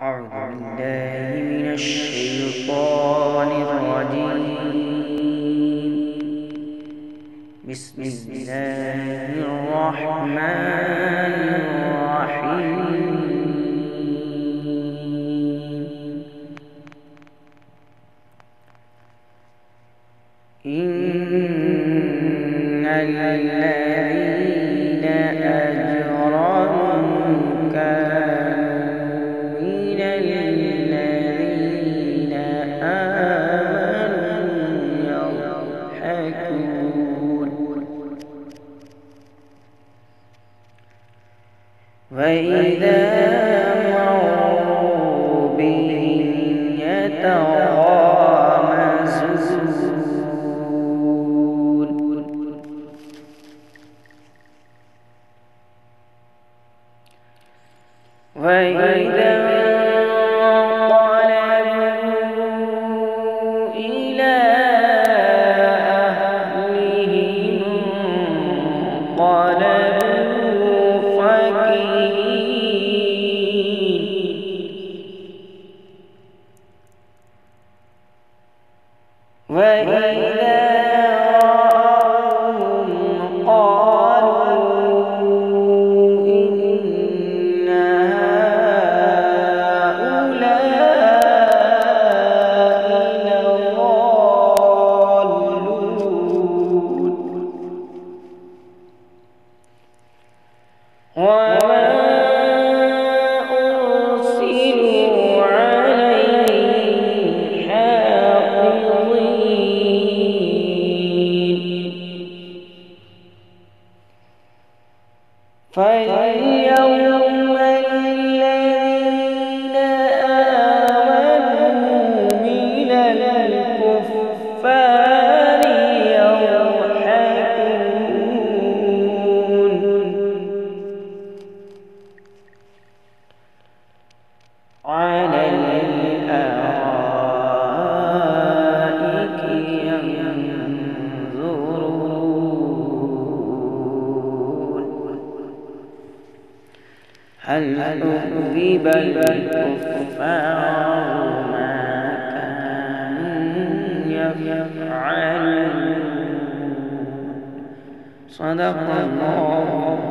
أعوذ بالله من الشيطان الرجيم. بسم الله الرحمن الرحيم. إن الذين أجرموا كانوا من الذين آمنوا يضحكون وإذا مروا بهم يتغامزون وإذا انقلبوا إلى أهلهم انقلبوا فكهين وإذا رأوهم قالوا إن هؤلاء لضالون وما أرسلوا عليهم حافظين فاليوم الذين آمنوا من الكفار يضحكون على الأرائك ينظرون هل ثوب الكفار ما كانوا يفعلون. صدق الله.